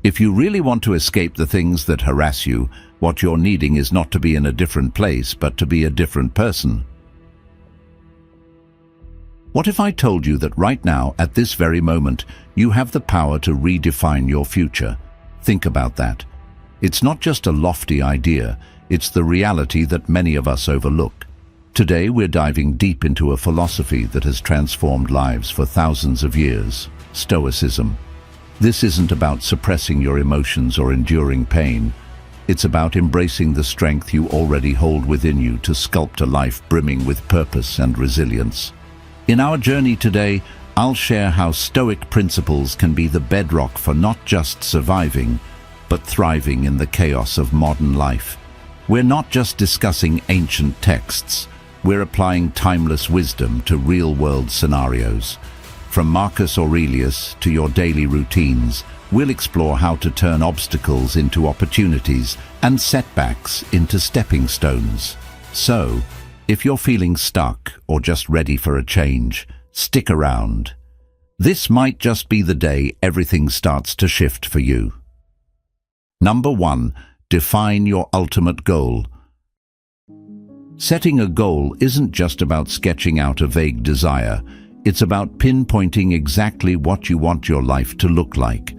If you really want to escape the things that harass you, what you're needing is not to be in a different place, but to be a different person. What if I told you that right now, at this very moment, you have the power to redefine your future? Think about that. It's not just a lofty idea, it's the reality that many of us overlook. Today we're diving deep into a philosophy that has transformed lives for thousands of years, Stoicism. This isn't about suppressing your emotions or enduring pain. It's about embracing the strength you already hold within you to sculpt a life brimming with purpose and resilience. In our journey today, I'll share how Stoic principles can be the bedrock for not just surviving, but thriving in the chaos of modern life. We're not just discussing ancient texts, we're applying timeless wisdom to real-world scenarios. From Marcus Aurelius to your daily routines, we'll explore how to turn obstacles into opportunities and setbacks into stepping stones. So, if you're feeling stuck or just ready for a change, stick around. This might just be the day everything starts to shift for you. Number 1. Define your ultimate goal. Setting a goal isn't just about sketching out a vague desire. It's about pinpointing exactly what you want your life to look like.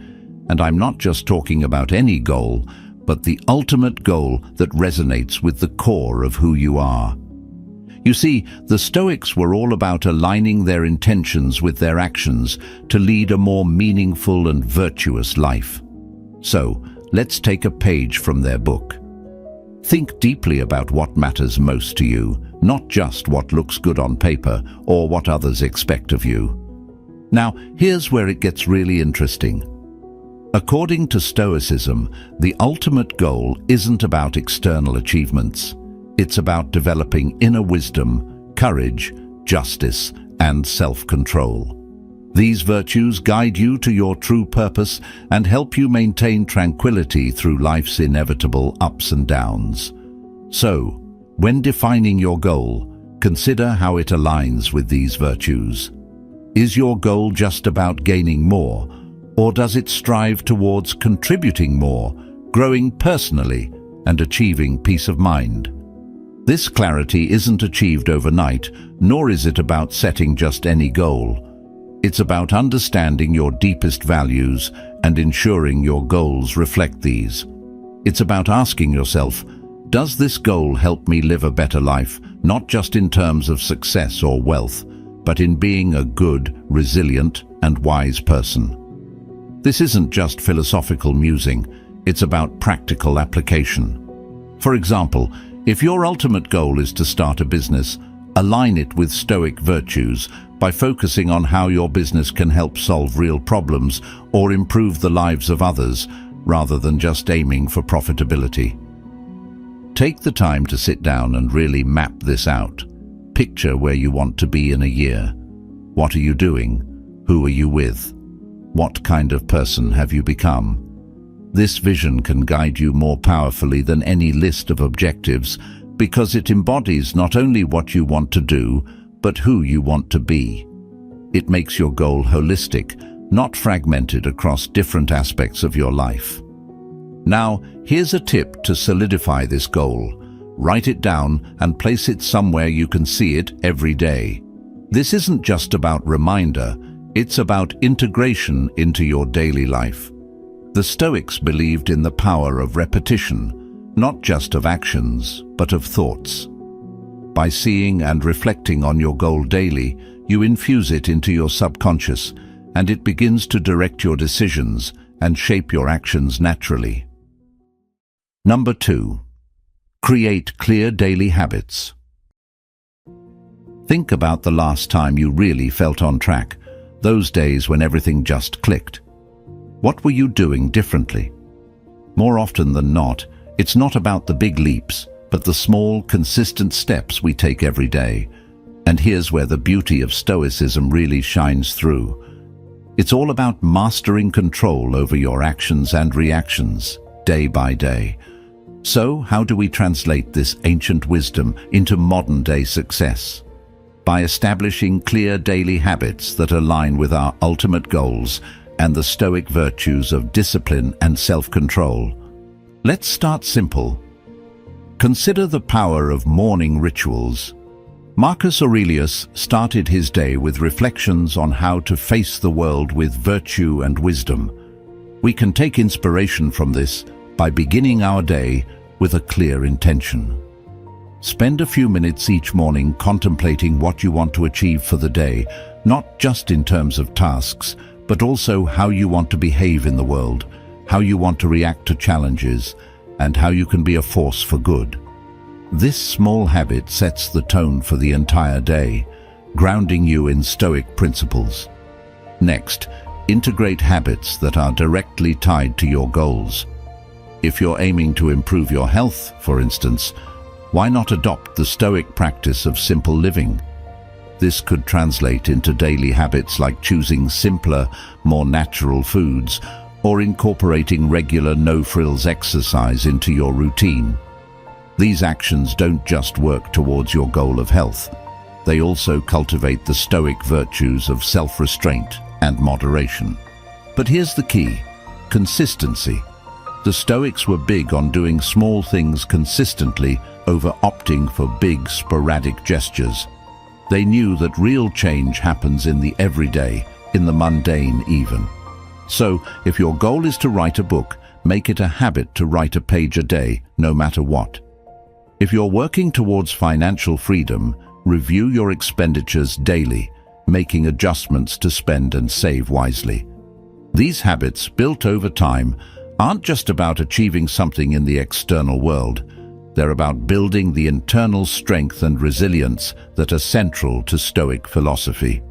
And I'm not just talking about any goal, but the ultimate goal that resonates with the core of who you are. You see, the Stoics were all about aligning their intentions with their actions to lead a more meaningful and virtuous life. So, let's take a page from their book. Think deeply about what matters most to you, not just what looks good on paper or what others expect of you. Now, here's where it gets really interesting. According to Stoicism, the ultimate goal isn't about external achievements. It's about developing inner wisdom, courage, justice, and self-control. These virtues guide you to your true purpose and help you maintain tranquility through life's inevitable ups and downs. So, when defining your goal, consider how it aligns with these virtues. Is your goal just about gaining more, or does it strive towards contributing more, growing personally, and achieving peace of mind? This clarity isn't achieved overnight, nor is it about setting just any goal. It's about understanding your deepest values and ensuring your goals reflect these. It's about asking yourself, does this goal help me live a better life, not just in terms of success or wealth, but in being a good, resilient, and wise person? This isn't just philosophical musing, it's about practical application. For example, if your ultimate goal is to start a business, align it with Stoic virtues by focusing on how your business can help solve real problems or improve the lives of others, rather than just aiming for profitability. Take the time to sit down and really map this out. Picture where you want to be in a year. What are you doing? Who are you with? What kind of person have you become? This vision can guide you more powerfully than any list of objectives because it embodies not only what you want to do, but who you want to be. It makes your goal holistic, not fragmented across different aspects of your life. Now, here's a tip to solidify this goal. Write it down and place it somewhere you can see it every day. This isn't just about reminder, it's about integration into your daily life. The Stoics believed in the power of repetition, not just of actions, but of thoughts. By seeing and reflecting on your goal daily, you infuse it into your subconscious, and it begins to direct your decisions and shape your actions naturally. Number 2. Create clear daily habits. Think about the last time you really felt on track, those days when everything just clicked. What were you doing differently? More often than not, it's not about the big leaps, but the small, consistent steps we take every day. And here's where the beauty of Stoicism really shines through. It's all about mastering control over your actions and reactions, day by day. So, how do we translate this ancient wisdom into modern-day success? By establishing clear daily habits that align with our ultimate goals and the Stoic virtues of discipline and self-control. Let's start simple. Consider the power of morning rituals. Marcus Aurelius started his day with reflections on how to face the world with virtue and wisdom. We can take inspiration from this by beginning our day with a clear intention. Spend a few minutes each morning contemplating what you want to achieve for the day, not just in terms of tasks, but also how you want to behave in the world, how you want to react to challenges, and how you can be a force for good. This small habit sets the tone for the entire day, grounding you in Stoic principles. Next, integrate habits that are directly tied to your goals. If you're aiming to improve your health, for instance, why not adopt the Stoic practice of simple living? This could translate into daily habits like choosing simpler, more natural foods, or incorporating regular no-frills exercise into your routine. These actions don't just work towards your goal of health. They also cultivate the Stoic virtues of self-restraint and moderation. But here's the key: consistency. The Stoics were big on doing small things consistently over opting for big, sporadic gestures. They knew that real change happens in the everyday, in the mundane even. So, if your goal is to write a book, make it a habit to write a page a day, no matter what. If you're working towards financial freedom, review your expenditures daily, making adjustments to spend and save wisely. These habits, built over time, aren't just about achieving something in the external world. They're about building the internal strength and resilience that are central to Stoic philosophy.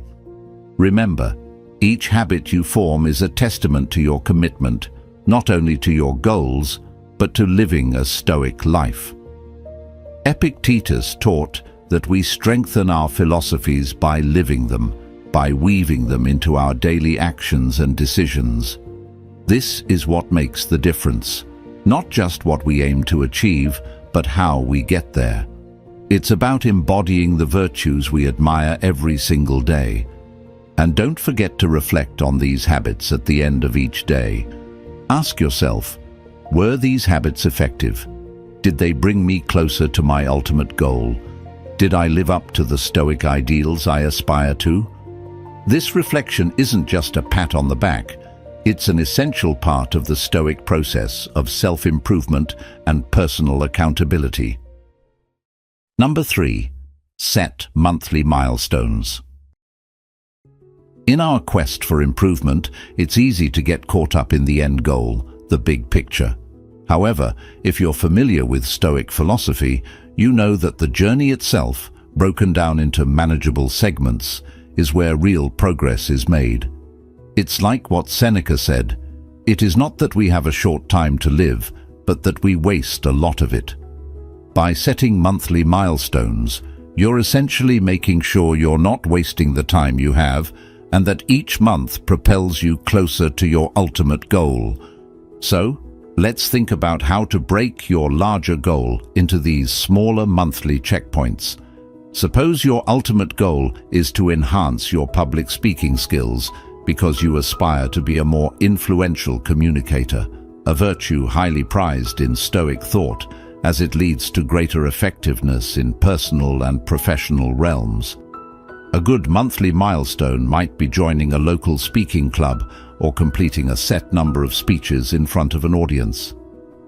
Remember, each habit you form is a testament to your commitment, not only to your goals, but to living a Stoic life. Epictetus taught that we strengthen our philosophies by living them, by weaving them into our daily actions and decisions. This is what makes the difference, not just what we aim to achieve, but how we get there. It's about embodying the virtues we admire every single day. And don't forget to reflect on these habits at the end of each day. Ask yourself, were these habits effective? Did they bring me closer to my ultimate goal? Did I live up to the Stoic ideals I aspire to? This reflection isn't just a pat on the back. It's an essential part of the Stoic process of self-improvement and personal accountability. Number 3. Set monthly milestones. In our quest for improvement, it's easy to get caught up in the end goal, the big picture. However, if you're familiar with Stoic philosophy, you know that the journey itself, broken down into manageable segments, is where real progress is made. It's like what Seneca said, "It is not that we have a short time to live, but that we waste a lot of it." By setting monthly milestones, you're essentially making sure you're not wasting the time you have, and that each month propels you closer to your ultimate goal. So, let's think about how to break your larger goal into these smaller monthly checkpoints. Suppose your ultimate goal is to enhance your public speaking skills because you aspire to be a more influential communicator, a virtue highly prized in Stoic thought as it leads to greater effectiveness in personal and professional realms. A good monthly milestone might be joining a local speaking club or completing a set number of speeches in front of an audience.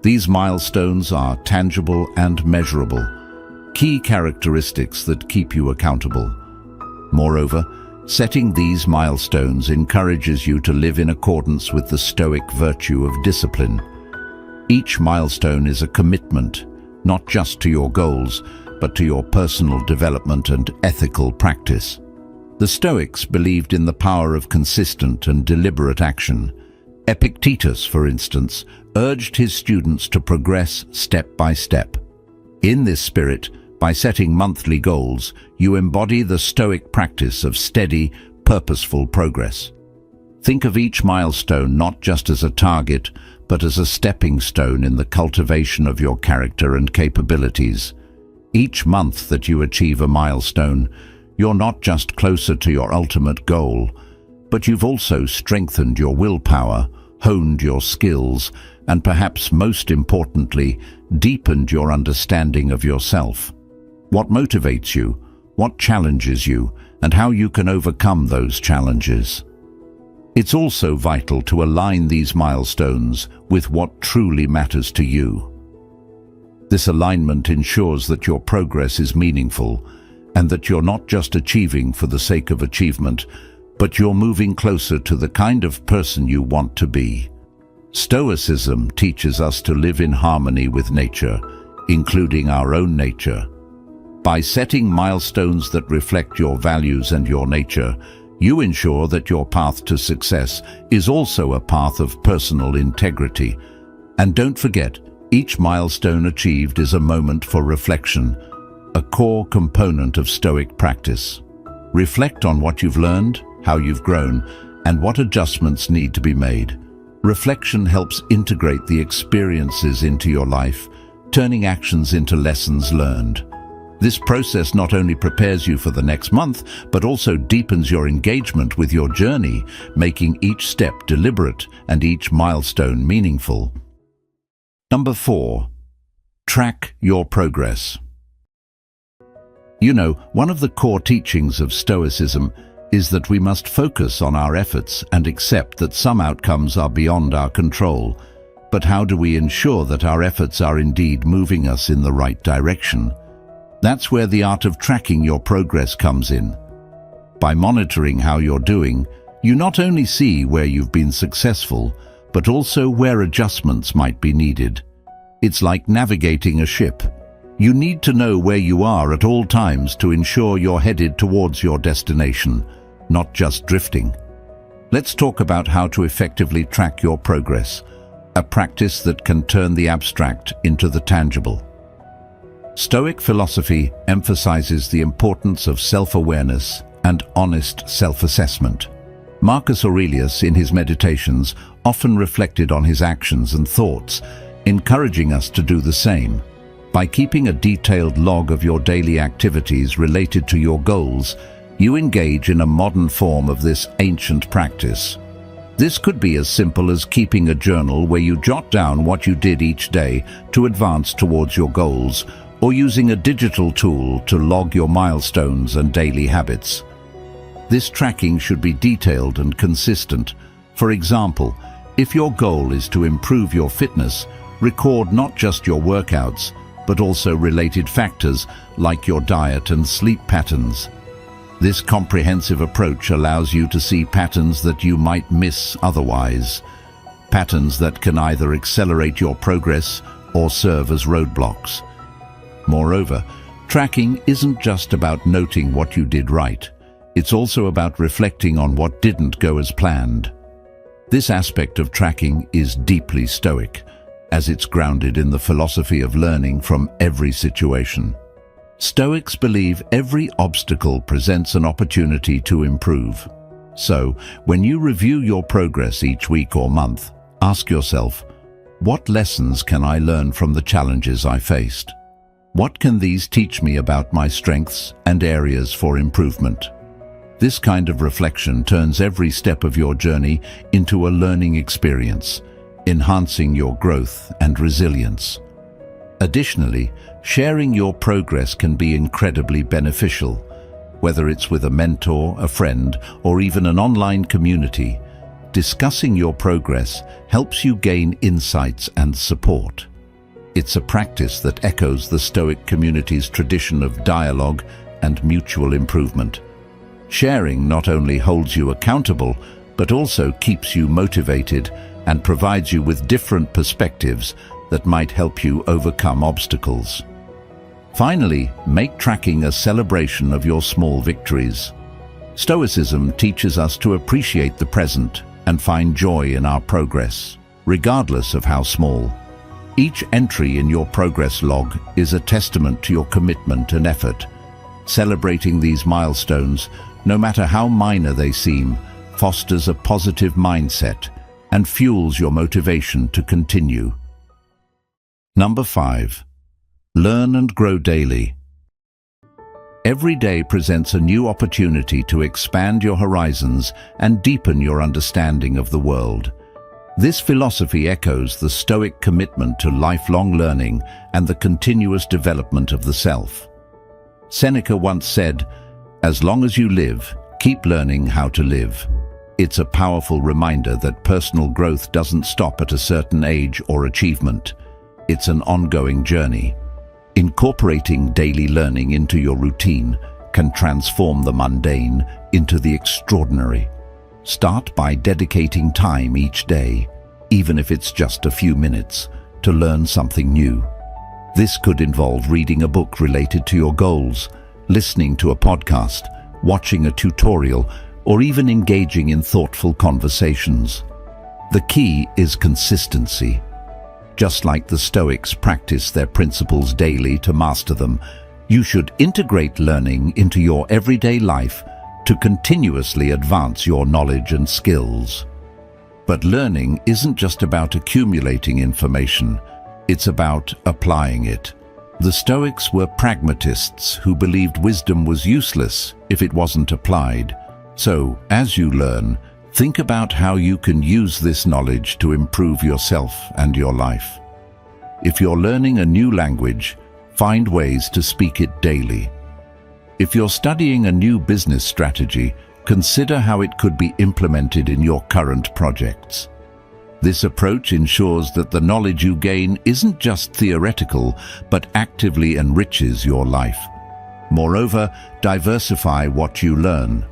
These milestones are tangible and measurable, key characteristics that keep you accountable. Moreover, setting these milestones encourages you to live in accordance with the Stoic virtue of discipline. Each milestone is a commitment, not just to your goals, but to your personal development and ethical practice. The Stoics believed in the power of consistent and deliberate action. Epictetus, for instance, urged his students to progress step by step. In this spirit, by setting monthly goals, you embody the Stoic practice of steady, purposeful progress. Think of each milestone not just as a target, but as a stepping stone in the cultivation of your character and capabilities. Each month that you achieve a milestone, you're not just closer to your ultimate goal, but you've also strengthened your willpower, honed your skills, and perhaps most importantly, deepened your understanding of yourself. What motivates you, what challenges you, and how you can overcome those challenges. It's also vital to align these milestones with what truly matters to you. This alignment ensures that your progress is meaningful and that you're not just achieving for the sake of achievement, but you're moving closer to the kind of person you want to be. Stoicism teaches us to live in harmony with nature, including our own nature. By setting milestones that reflect your values and your nature, you ensure that your path to success is also a path of personal integrity. And don't forget, each milestone achieved is a moment for reflection, a core component of Stoic practice. Reflect on what you've learned, how you've grown, and what adjustments need to be made. Reflection helps integrate the experiences into your life, turning actions into lessons learned. This process not only prepares you for the next month, but also deepens your engagement with your journey, making each step deliberate and each milestone meaningful. Number 4. Track your progress. You know, one of the core teachings of Stoicism is that we must focus on our efforts and accept that some outcomes are beyond our control. But how do we ensure that our efforts are indeed moving us in the right direction? That's where the art of tracking your progress comes in. By monitoring how you're doing, you not only see where you've been successful, but also where adjustments might be needed. It's like navigating a ship. You need to know where you are at all times to ensure you're headed towards your destination, not just drifting. Let's talk about how to effectively track your progress, a practice that can turn the abstract into the tangible. Stoic philosophy emphasizes the importance of self-awareness and honest self-assessment. Marcus Aurelius, in his meditations, often reflected on his actions and thoughts, encouraging us to do the same. By keeping a detailed log of your daily activities related to your goals, you engage in a modern form of this ancient practice. This could be as simple as keeping a journal where you jot down what you did each day to advance towards your goals, or using a digital tool to log your milestones and daily habits. This tracking should be detailed and consistent. For example, if your goal is to improve your fitness, record not just your workouts, but also related factors like your diet and sleep patterns. This comprehensive approach allows you to see patterns that you might miss otherwise, patterns that can either accelerate your progress or serve as roadblocks. Moreover, tracking isn't just about noting what you did right. It's also about reflecting on what didn't go as planned. This aspect of tracking is deeply Stoic, as it's grounded in the philosophy of learning from every situation. Stoics believe every obstacle presents an opportunity to improve. So, when you review your progress each week or month, ask yourself, what lessons can I learn from the challenges I faced? What can these teach me about my strengths and areas for improvement? This kind of reflection turns every step of your journey into a learning experience, enhancing your growth and resilience. Additionally, sharing your progress can be incredibly beneficial. Whether it's with a mentor, a friend, or even an online community, discussing your progress helps you gain insights and support. It's a practice that echoes the Stoic community's tradition of dialogue and mutual improvement. Sharing not only holds you accountable, but also keeps you motivated and provides you with different perspectives that might help you overcome obstacles. Finally, make tracking a celebration of your small victories. Stoicism teaches us to appreciate the present and find joy in our progress, regardless of how small. Each entry in your progress log is a testament to your commitment and effort. Celebrating these milestones, no matter how minor they seem, fosters a positive mindset and fuels your motivation to continue. Number 5. Learn and grow daily. Every day presents a new opportunity to expand your horizons and deepen your understanding of the world. This philosophy echoes the Stoic commitment to lifelong learning and the continuous development of the self. Seneca once said, "As long as you live, keep learning how to live." It's a powerful reminder that personal growth doesn't stop at a certain age or achievement. It's an ongoing journey. Incorporating daily learning into your routine can transform the mundane into the extraordinary. Start by dedicating time each day, even if it's just a few minutes, to learn something new. This could involve reading a book related to your goals, listening to a podcast, watching a tutorial, or even engaging in thoughtful conversations. The key is consistency. Just like the Stoics practice their principles daily to master them, you should integrate learning into your everyday life to continuously advance your knowledge and skills. But learning isn't just about accumulating information, it's about applying it. The Stoics were pragmatists who believed wisdom was useless if it wasn't applied. So, as you learn, think about how you can use this knowledge to improve yourself and your life. If you're learning a new language, find ways to speak it daily. If you're studying a new business strategy, consider how it could be implemented in your current projects. This approach ensures that the knowledge you gain isn't just theoretical, but actively enriches your life. Moreover, diversify what you learn.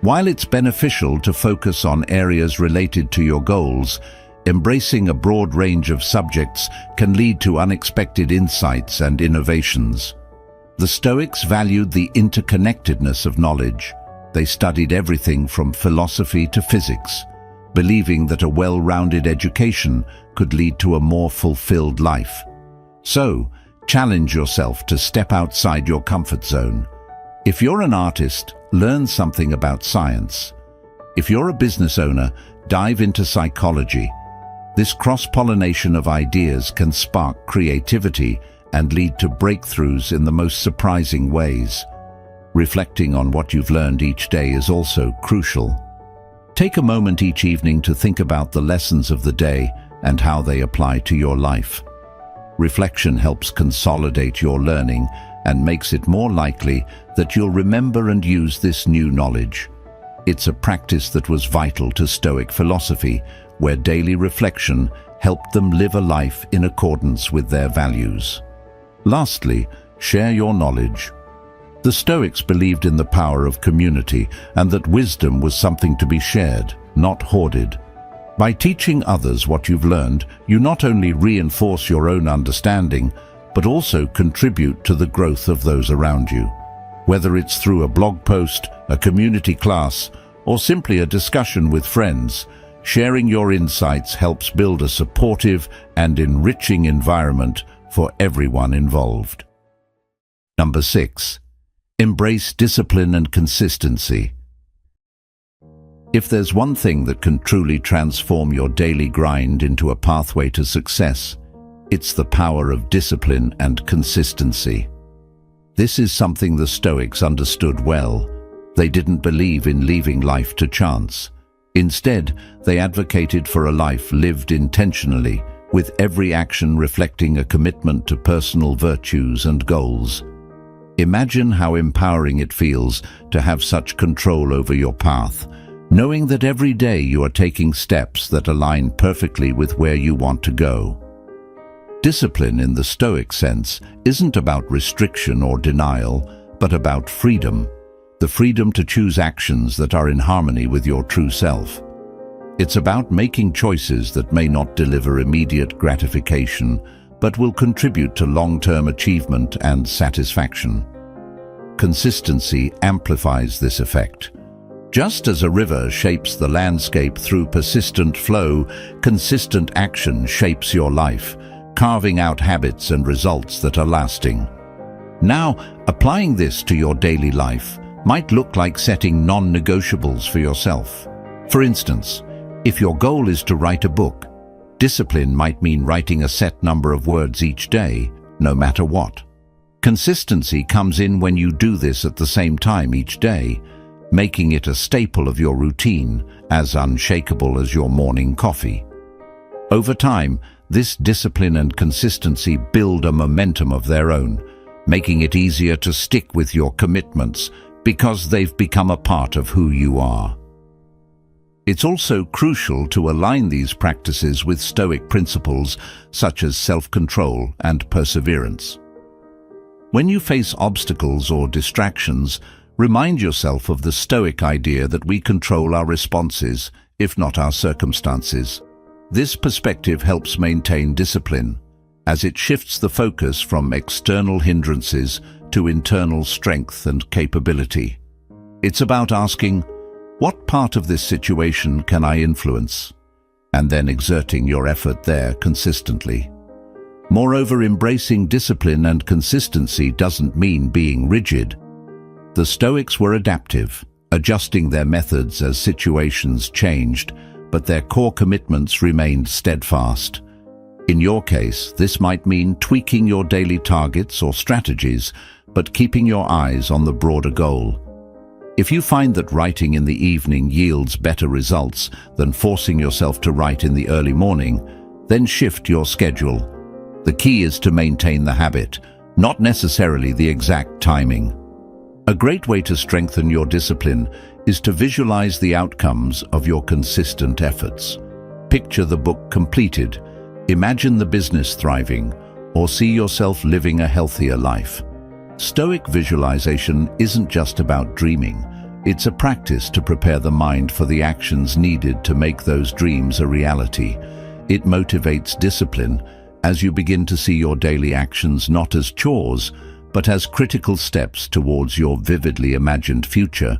While it's beneficial to focus on areas related to your goals, embracing a broad range of subjects can lead to unexpected insights and innovations. The Stoics valued the interconnectedness of knowledge. They studied everything from philosophy to physics, believing that a well-rounded education could lead to a more fulfilled life. So, challenge yourself to step outside your comfort zone. If you're an artist, learn something about science. If you're a business owner, dive into psychology. This cross-pollination of ideas can spark creativity and lead to breakthroughs in the most surprising ways. Reflecting on what you've learned each day is also crucial. Take a moment each evening to think about the lessons of the day and how they apply to your life. Reflection helps consolidate your learning and makes it more likely that you'll remember and use this new knowledge. It's a practice that was vital to Stoic philosophy, where daily reflection helped them live a life in accordance with their values. Lastly, share your knowledge. The Stoics believed in the power of community and that wisdom was something to be shared, not hoarded. By teaching others what you've learned, you not only reinforce your own understanding, but also contribute to the growth of those around you. Whether it's through a blog post, a community class, or simply a discussion with friends, sharing your insights helps build a supportive and enriching environment for everyone involved. Number 6. Embrace discipline and consistency. If there's one thing that can truly transform your daily grind into a pathway to success, it's the power of discipline and consistency. This is something the Stoics understood well. They didn't believe in leaving life to chance. Instead, they advocated for a life lived intentionally, with every action reflecting a commitment to personal virtues and goals. Imagine how empowering it feels to have such control over your path, knowing that every day you are taking steps that align perfectly with where you want to go. Discipline in the Stoic sense isn't about restriction or denial, but about freedom, the freedom to choose actions that are in harmony with your true self. It's about making choices that may not deliver immediate gratification, but will contribute to long-term achievement and satisfaction. Consistency amplifies this effect. Just as a river shapes the landscape through persistent flow, consistent action shapes your life, carving out habits and results that are lasting. Now, applying this to your daily life might look like setting non-negotiables for yourself. For instance, if your goal is to write a book, discipline might mean writing a set number of words each day, no matter what. Consistency comes in when you do this at the same time each day, making it a staple of your routine, as unshakable as your morning coffee. Over time, this discipline and consistency build a momentum of their own, making it easier to stick with your commitments because they've become a part of who you are. It's also crucial to align these practices with Stoic principles such as self-control and perseverance. When you face obstacles or distractions, remind yourself of the Stoic idea that we control our responses, if not our circumstances. This perspective helps maintain discipline, as it shifts the focus from external hindrances to internal strength and capability. It's about asking, what part of this situation can I influence? And then exerting your effort there consistently. Moreover, embracing discipline and consistency doesn't mean being rigid. The Stoics were adaptive, adjusting their methods as situations changed, but their core commitments remained steadfast. In your case, this might mean tweaking your daily targets or strategies, but keeping your eyes on the broader goal. If you find that writing in the evening yields better results than forcing yourself to write in the early morning, then shift your schedule. The key is to maintain the habit, not necessarily the exact timing. A great way to strengthen your discipline is to visualize the outcomes of your consistent efforts. Picture the book completed, imagine the business thriving, or see yourself living a healthier life. Stoic visualization isn't just about dreaming. It's a practice to prepare the mind for the actions needed to make those dreams a reality. It motivates discipline as you begin to see your daily actions not as chores, but as critical steps towards your vividly imagined future.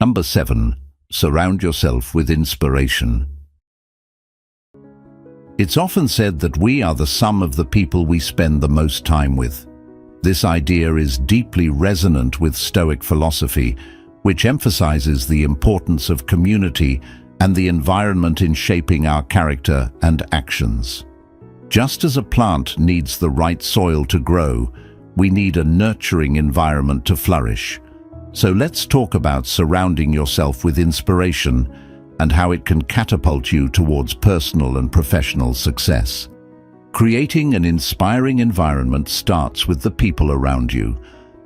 Number 7. Surround yourself with inspiration. It's often said that we are the sum of the people we spend the most time with. This idea is deeply resonant with Stoic philosophy, which emphasizes the importance of community and the environment in shaping our character and actions. Just as a plant needs the right soil to grow, we need a nurturing environment to flourish. So let's talk about surrounding yourself with inspiration and how it can catapult you towards personal and professional success. Creating an inspiring environment starts with the people around you.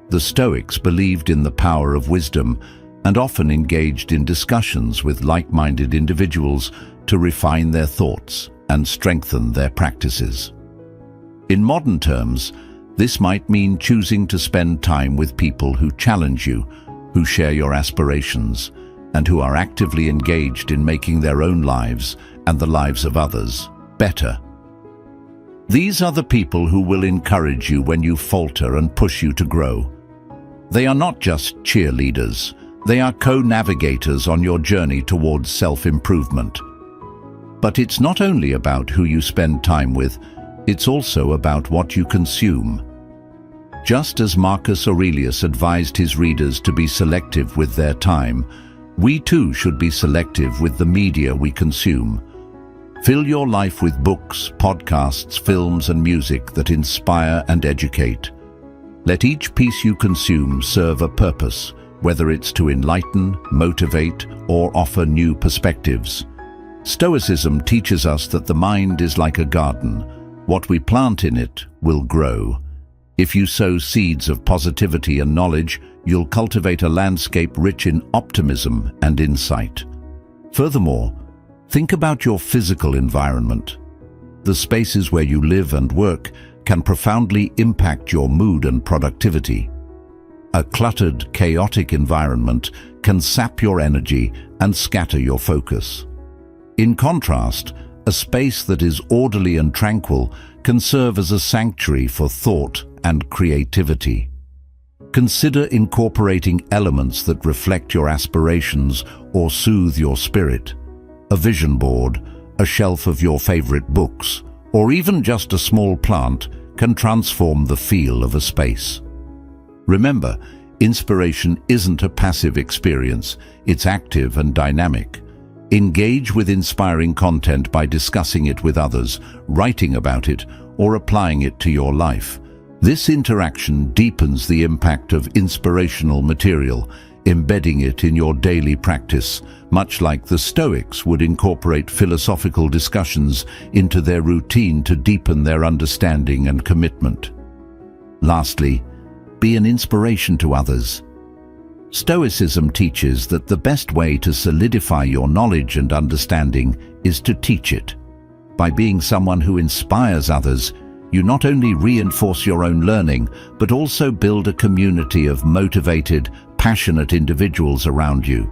The Stoics believed in the power of wisdom and often engaged in discussions with like-minded individuals to refine their thoughts and strengthen their practices. In modern terms, this might mean choosing to spend time with people who challenge you, who share your aspirations, and who are actively engaged in making their own lives and the lives of others better. These are the people who will encourage you when you falter and push you to grow. They are not just cheerleaders, they are co-navigators on your journey towards self-improvement. But it's not only about who you spend time with, it's also about what you consume. Just as Marcus Aurelius advised his readers to be selective with their time, we too should be selective with the media we consume. Fill your life with books, podcasts, films, and music that inspire and educate. Let each piece you consume serve a purpose, whether it's to enlighten, motivate, or offer new perspectives. Stoicism teaches us that the mind is like a garden. What we plant in it will grow. If you sow seeds of positivity and knowledge, you'll cultivate a landscape rich in optimism and insight. Furthermore, think about your physical environment. The spaces where you live and work can profoundly impact your mood and productivity. A cluttered, chaotic environment can sap your energy and scatter your focus. In contrast, a space that is orderly and tranquil can serve as a sanctuary for thought and creativity. Consider incorporating elements that reflect your aspirations or soothe your spirit. A vision board, a shelf of your favorite books, or even just a small plant can transform the feel of a space. Remember, inspiration isn't a passive experience, it's active and dynamic. Engage with inspiring content by discussing it with others, writing about it, or applying it to your life. This interaction deepens the impact of inspirational material, embedding it in your daily practice, much like the Stoics would incorporate philosophical discussions into their routine to deepen their understanding and commitment. Lastly, be an inspiration to others. Stoicism teaches that the best way to solidify your knowledge and understanding is to teach it. By being someone who inspires others, you not only reinforce your own learning, but also build a community of motivated, passionate individuals around you.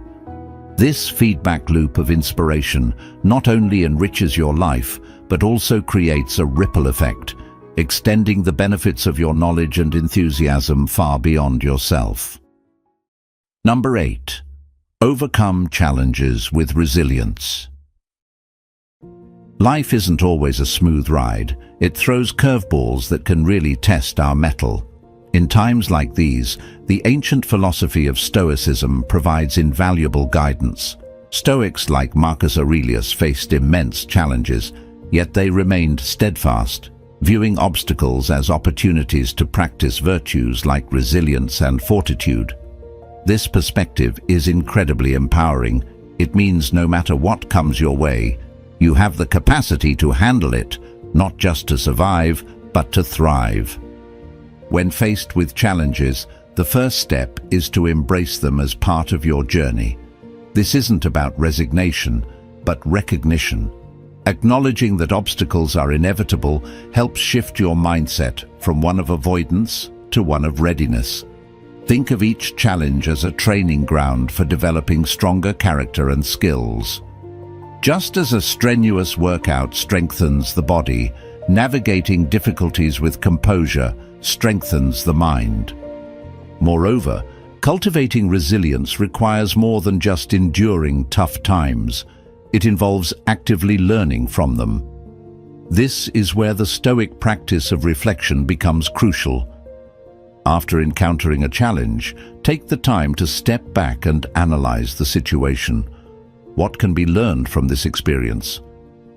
This feedback loop of inspiration not only enriches your life, but also creates a ripple effect, extending the benefits of your knowledge and enthusiasm far beyond yourself. Number 8. Overcome challenges with resilience. Life isn't always a smooth ride. It throws curveballs that can really test our mettle. In times like these, the ancient philosophy of Stoicism provides invaluable guidance. Stoics like Marcus Aurelius faced immense challenges, yet they remained steadfast, viewing obstacles as opportunities to practice virtues like resilience and fortitude. This perspective is incredibly empowering. It means no matter what comes your way, you have the capacity to handle it, not just to survive, but to thrive. When faced with challenges, the first step is to embrace them as part of your journey. This isn't about resignation, but recognition. Acknowledging that obstacles are inevitable helps shift your mindset from one of avoidance to one of readiness. Think of each challenge as a training ground for developing stronger character and skills. Just as a strenuous workout strengthens the body, navigating difficulties with composure strengthens the mind. Moreover, cultivating resilience requires more than just enduring tough times. It involves actively learning from them. This is where the Stoic practice of reflection becomes crucial. After encountering a challenge, take the time to step back and analyze the situation. What can be learned from this experience?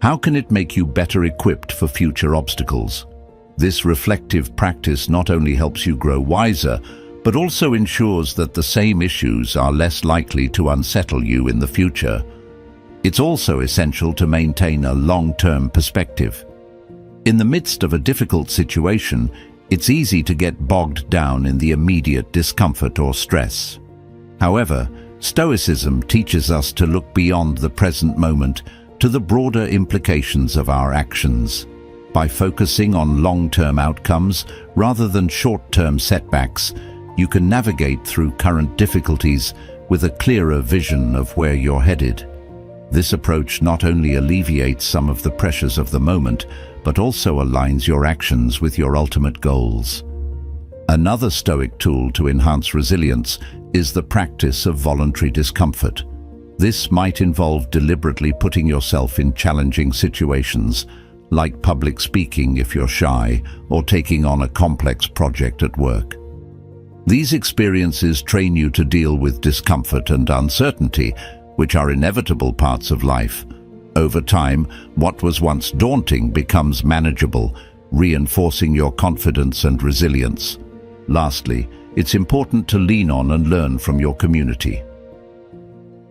How can it make you better equipped for future obstacles? This reflective practice not only helps you grow wiser, but also ensures that the same issues are less likely to unsettle you in the future. It's also essential to maintain a long-term perspective. In the midst of a difficult situation, it's easy to get bogged down in the immediate discomfort or stress. However, Stoicism teaches us to look beyond the present moment to the broader implications of our actions. By focusing on long-term outcomes rather than short-term setbacks, you can navigate through current difficulties with a clearer vision of where you're headed. This approach not only alleviates some of the pressures of the moment, but also aligns your actions with your ultimate goals. Another Stoic tool to enhance resilience is the practice of voluntary discomfort. This might involve deliberately putting yourself in challenging situations, like public speaking if you're shy, or taking on a complex project at work. These experiences train you to deal with discomfort and uncertainty, which are inevitable parts of life. Over time, what was once daunting becomes manageable, reinforcing your confidence and resilience. Lastly, it's important to lean on and learn from your community.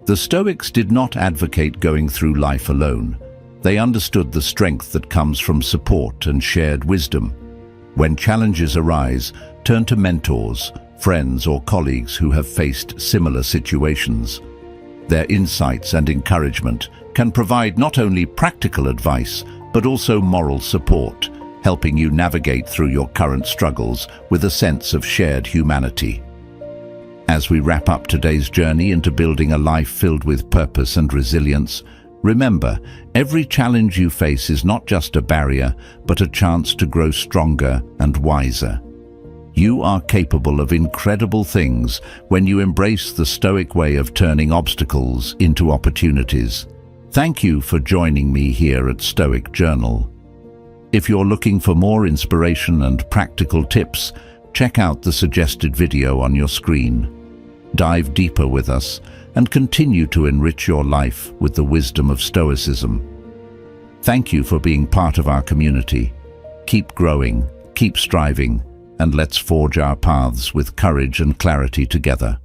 The Stoics did not advocate going through life alone. They understood the strength that comes from support and shared wisdom. When challenges arise, turn to mentors, friends, or colleagues who have faced similar situations. Their insights and encouragement can provide not only practical advice, but also moral support, helping you navigate through your current struggles with a sense of shared humanity. As we wrap up today's journey into building a life filled with purpose and resilience, remember, every challenge you face is not just a barrier, but a chance to grow stronger and wiser. You are capable of incredible things when you embrace the Stoic way of turning obstacles into opportunities. Thank you for joining me here at Stoic Journal. If you're looking for more inspiration and practical tips, check out the suggested video on your screen. Dive deeper with us and continue to enrich your life with the wisdom of Stoicism. Thank you for being part of our community. Keep growing, keep striving, and let's forge our paths with courage and clarity together.